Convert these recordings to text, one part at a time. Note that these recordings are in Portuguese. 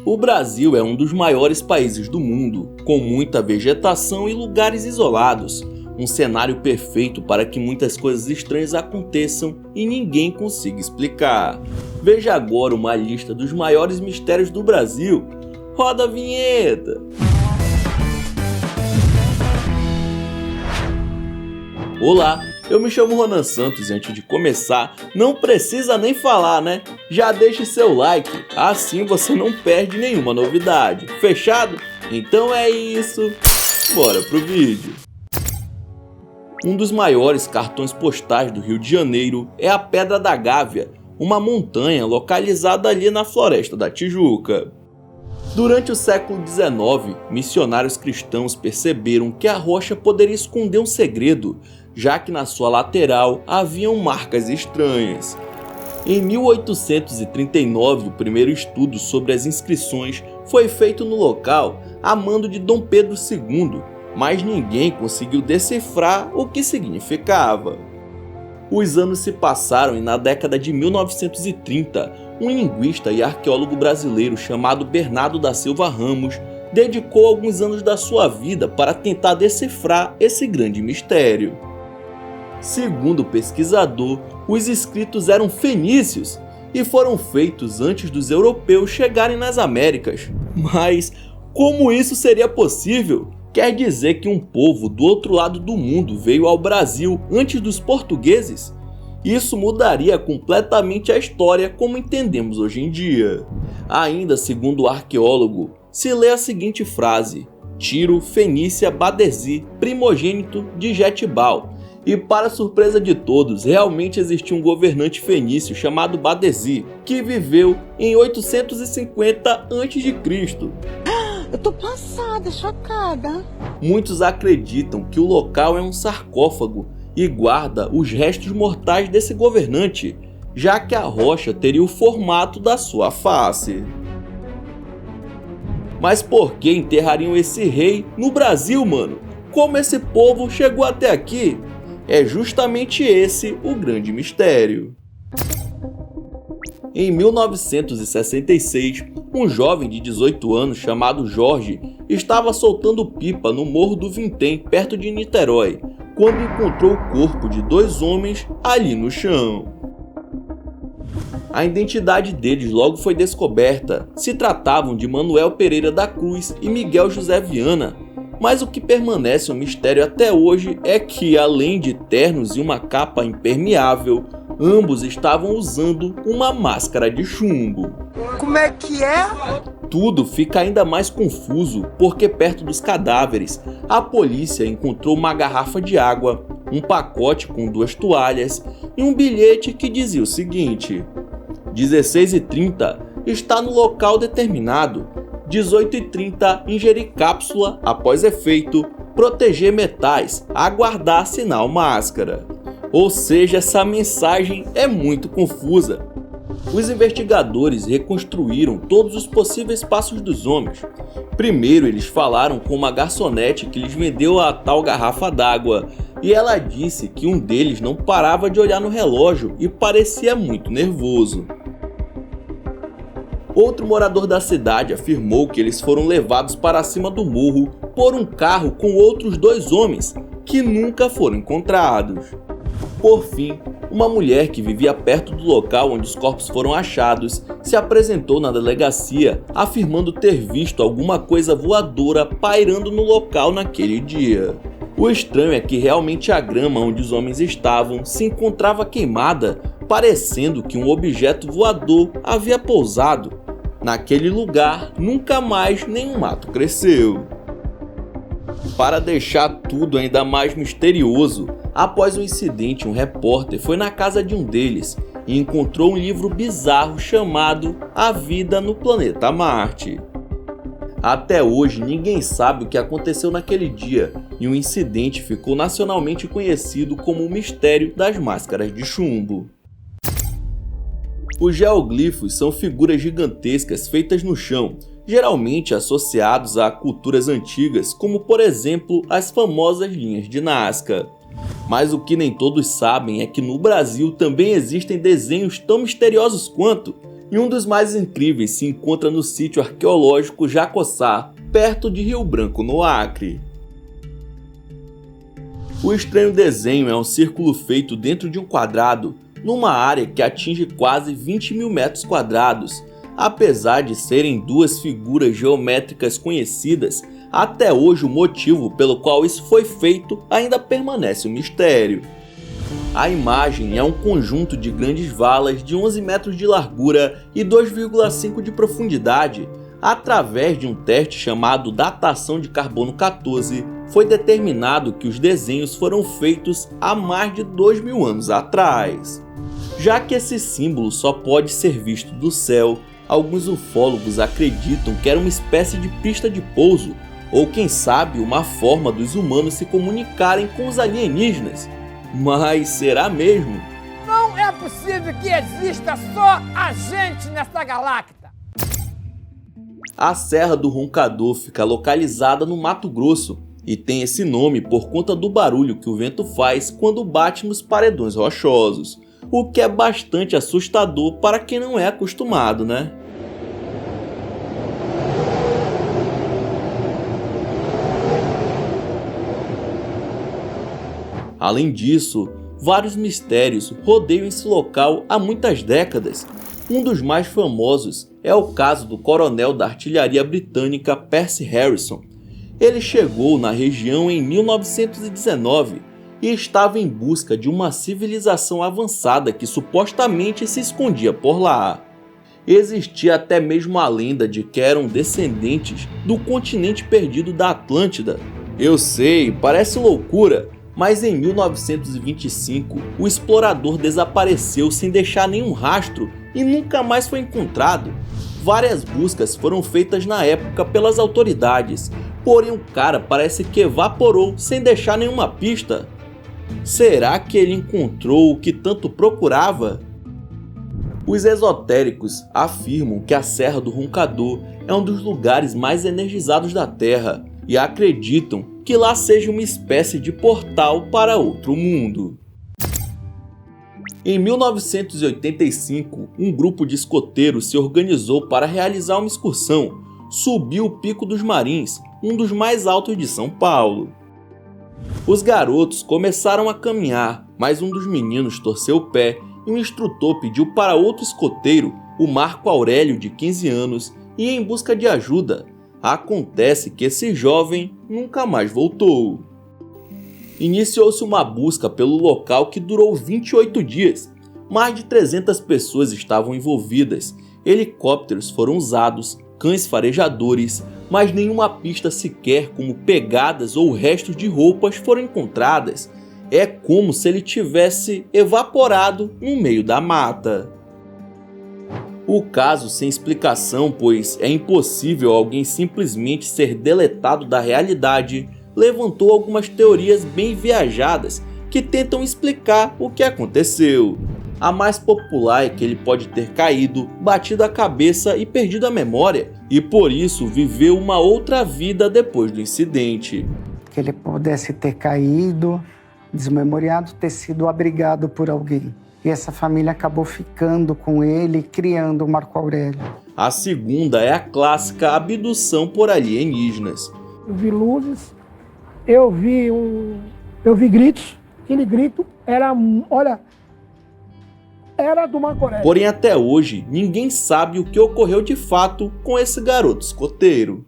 O Brasil é um dos maiores países do mundo, com muita vegetação e lugares isolados. Um cenário perfeito para que muitas coisas estranhas aconteçam e ninguém consiga explicar. Veja agora uma lista dos maiores mistérios do Brasil. Roda a vinheta! Olá, eu me chamo Ronan Santos e antes de começar, não precisa nem falar, né? Já deixe seu like, assim você não perde nenhuma novidade. Fechado? Então é isso, bora pro vídeo. Um dos maiores cartões postais do Rio de Janeiro é a Pedra da Gávea, uma montanha localizada ali na Floresta da Tijuca. Durante o século XIX, missionários cristãos perceberam que a rocha poderia esconder um segredo, já que na sua lateral haviam marcas estranhas. Em 1839, o primeiro estudo sobre as inscrições foi feito no local a mando de Dom Pedro II, mas ninguém conseguiu decifrar o que significava. Os anos se passaram e na década de 1930, um linguista e arqueólogo brasileiro chamado Bernardo da Silva Ramos dedicou alguns anos da sua vida para tentar decifrar esse grande mistério. Segundo o pesquisador, os escritos eram fenícios e foram feitos antes dos europeus chegarem nas Américas. Mas como isso seria possível? Quer dizer que um povo do outro lado do mundo veio ao Brasil antes dos portugueses? Isso mudaria completamente a história como entendemos hoje em dia. Ainda segundo o arqueólogo, se lê a seguinte frase: Tiro, Fenícia, Badesi, primogênito de Jetibal. E para surpresa de todos, realmente existia um governante fenício chamado Badesi, que viveu em 850 a.C. Eu tô passada, chocada. Muitos acreditam que o local é um sarcófago e guarda os restos mortais desse governante, já que a rocha teria o formato da sua face. Mas por que enterrariam esse rei no Brasil, mano? Como esse povo chegou até aqui? É justamente esse o grande mistério. Em 1966, um jovem de 18 anos chamado Jorge estava soltando pipa no Morro do Vintém, perto de Niterói, quando encontrou o corpo de dois homens ali no chão. A identidade deles logo foi descoberta. Se tratavam de Manuel Pereira da Cruz e Miguel José Viana. Mas o que permanece um mistério até hoje é que, além de ternos e uma capa impermeável, ambos estavam usando uma máscara de chumbo. Como é que é? Tudo fica ainda mais confuso porque perto dos cadáveres, a polícia encontrou uma garrafa de água, um pacote com 2 toalhas e um bilhete que dizia o seguinte: 16h30, está no local determinado. 18h30, ingerir cápsula após efeito, proteger metais, aguardar sinal máscara. Ou seja, essa mensagem é muito confusa. Os investigadores reconstruíram todos os possíveis passos dos homens. Primeiro, eles falaram com uma garçonete que lhes vendeu a tal garrafa d'água, e ela disse que um deles não parava de olhar no relógio e parecia muito nervoso. Outro morador da cidade afirmou que eles foram levados para cima do morro por um carro com outros 2 homens, que nunca foram encontrados. Por fim, uma mulher que vivia perto do local onde os corpos foram achados se apresentou na delegacia afirmando ter visto alguma coisa voadora pairando no local naquele dia. O estranho é que realmente a grama onde os homens estavam se encontrava queimada, parecendo que um objeto voador havia pousado. Naquele lugar, nunca mais nenhum mato cresceu. Para deixar tudo ainda mais misterioso, após o incidente, um repórter foi na casa de um deles e encontrou um livro bizarro chamado A Vida no Planeta Marte. Até hoje, ninguém sabe o que aconteceu naquele dia e o incidente ficou nacionalmente conhecido como o mistério das máscaras de chumbo. Os geoglifos são figuras gigantescas feitas no chão, geralmente associados a culturas antigas, como por exemplo as famosas linhas de Nazca. Mas o que nem todos sabem é que no Brasil também existem desenhos tão misteriosos quanto, E um dos mais incríveis se encontra no sítio arqueológico Jacossá, perto de Rio Branco, no Acre. O estranho desenho é um círculo feito dentro de um quadrado, numa área que atinge quase 20 mil metros quadrados. Apesar de serem duas figuras geométricas conhecidas, até hoje o motivo pelo qual isso foi feito ainda permanece um mistério. A imagem é um conjunto de grandes valas de 11 metros de largura e 2,5 de profundidade. Através de um teste chamado datação de carbono 14, foi determinado que os desenhos foram feitos há mais de 2.000 anos atrás. Já que esse símbolo só pode ser visto do céu, alguns ufólogos acreditam que era uma espécie de pista de pouso, ou quem sabe uma forma dos humanos se comunicarem com os alienígenas. Mas será mesmo? Não é possível que exista só a gente nesta galáxia. A Serra do Roncador fica localizada no Mato Grosso e tem esse nome por conta do barulho que o vento faz quando bate nos paredões rochosos, o que é bastante assustador para quem não é acostumado, né? Além disso, vários mistérios rodeiam esse local há muitas décadas. Um dos mais famosos é o caso do coronel da artilharia britânica Percy Harrison. Ele chegou na região em 1919 e estava em busca de uma civilização avançada que supostamente se escondia por lá. Existia até mesmo a lenda de que eram descendentes do continente perdido da Atlântida. Eu sei, parece loucura, mas em 1925 o explorador desapareceu sem deixar nenhum rastro e nunca mais foi encontrado. Várias buscas foram feitas na época pelas autoridades, porém o cara parece que evaporou sem deixar nenhuma pista. Será que ele encontrou o que tanto procurava? Os esotéricos afirmam que a Serra do Roncador é um dos lugares mais energizados da Terra e acreditam que lá seja uma espécie de portal para outro mundo. Em 1985, um grupo de escoteiros se organizou para realizar uma excursão. Subiu o Pico dos Marins, um dos mais altos de São Paulo. Os garotos começaram a caminhar, mas um dos meninos torceu o pé e o instrutor pediu para outro escoteiro, o Marco Aurélio, de 15 anos, ir em busca de ajuda. Acontece que esse jovem nunca mais voltou. Iniciou-se uma busca pelo local que durou 28 dias. Mais de 300 pessoas estavam envolvidas, helicópteros foram usados, cães farejadores, mas nenhuma pista sequer como pegadas ou restos de roupas foram encontradas. É como se ele tivesse evaporado no meio da mata. O caso sem explicação, pois é impossível alguém simplesmente ser deletado da realidade, levantou algumas teorias bem viajadas que tentam explicar o que aconteceu. A mais popular é que ele pode ter caído, batido a cabeça e perdido a memória, e por isso viveu uma outra vida depois do incidente. Que ele pudesse ter caído, desmemoriado, ter sido abrigado por alguém. E essa família acabou ficando com ele, criando o Marco Aurélio. A segunda é a clássica abdução por alienígenas. Eu vi luzes, eu vi gritos. Aquele grito era, era do Marco Aurélio. Porém, até hoje, ninguém sabe o que ocorreu de fato com esse garoto escoteiro.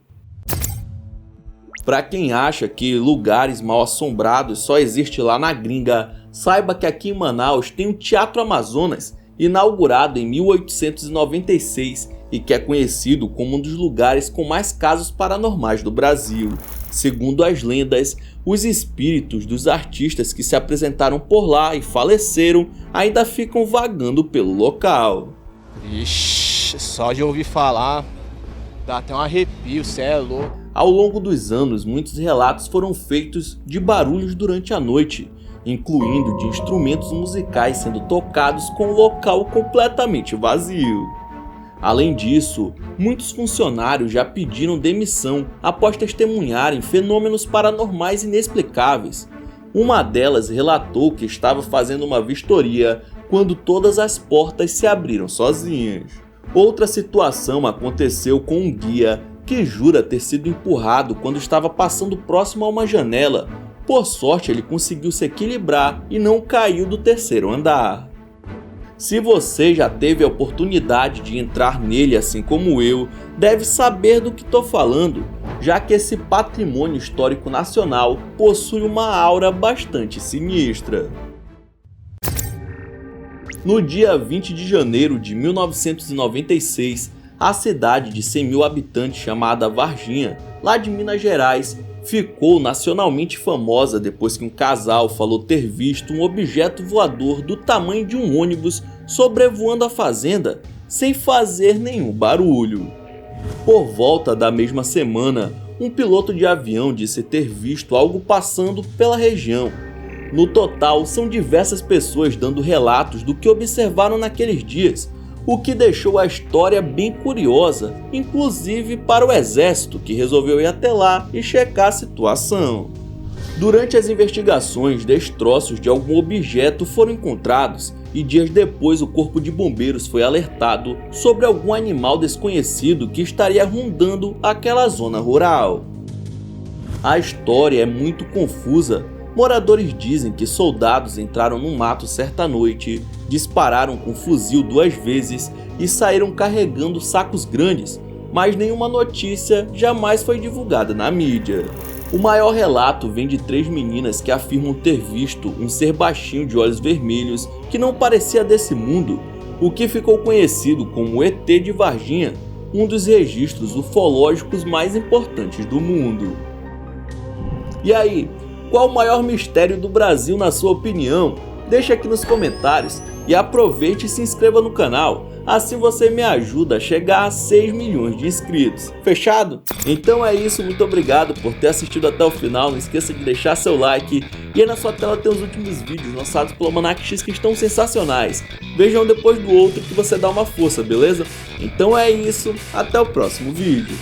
Para quem acha que lugares mal assombrados só existem lá na gringa, saiba que aqui em Manaus tem o Teatro Amazonas, inaugurado em 1896 e que é conhecido como um dos lugares com mais casos paranormais do Brasil. Segundo as lendas, os espíritos dos artistas que se apresentaram por lá e faleceram ainda ficam vagando pelo local. Ixi, só de ouvir falar, dá até um arrepio, cê é louco. Ao longo dos anos, muitos relatos foram feitos de barulhos durante a noite, incluindo de instrumentos musicais sendo tocados com o local completamente vazio. Além disso, muitos funcionários já pediram demissão após testemunharem fenômenos paranormais inexplicáveis. Uma delas relatou que estava fazendo uma vistoria quando todas as portas se abriram sozinhas. Outra situação aconteceu com um guia que jura ter sido empurrado quando estava passando próximo a uma janela. Por sorte, ele conseguiu se equilibrar e não caiu do terceiro andar. Se você já teve a oportunidade de entrar nele assim como eu, deve saber do que estou falando, já que esse patrimônio histórico nacional possui uma aura bastante sinistra. No dia 20 de janeiro de 1996, a cidade de 100 mil habitantes chamada Varginha, lá de Minas Gerais, ficou nacionalmente famosa depois que um casal falou ter visto um objeto voador do tamanho de um ônibus sobrevoando a fazenda sem fazer nenhum barulho. Por volta da mesma semana, um piloto de avião disse ter visto algo passando pela região. No total, são diversas pessoas dando relatos do que observaram naqueles dias, o que deixou a história bem curiosa, inclusive para o exército, que resolveu ir até lá e checar a situação. Durante as investigações, destroços de algum objeto foram encontrados e dias depois o corpo de bombeiros foi alertado sobre algum animal desconhecido que estaria rondando aquela zona rural. A história é muito confusa. Moradores dizem que soldados entraram no mato certa noite, dispararam com fuzil 2 vezes e saíram carregando sacos grandes, mas nenhuma notícia jamais foi divulgada na mídia. O maior relato vem de 3 meninas que afirmam ter visto um ser baixinho de olhos vermelhos que não parecia desse mundo, o que ficou conhecido como o ET de Varginha, um dos registros ufológicos mais importantes do mundo. E aí? Qual o maior mistério do Brasil na sua opinião? Deixe aqui nos comentários e aproveite e se inscreva no canal, assim você me ajuda a chegar a 6 milhões de inscritos. Fechado? Então é isso, muito obrigado por ter assistido até o final, não esqueça de deixar seu like e aí na sua tela tem os últimos vídeos lançados pelo Almanac X que estão sensacionais. Veja um depois do outro que você dá uma força, beleza? Então é isso, até o próximo vídeo.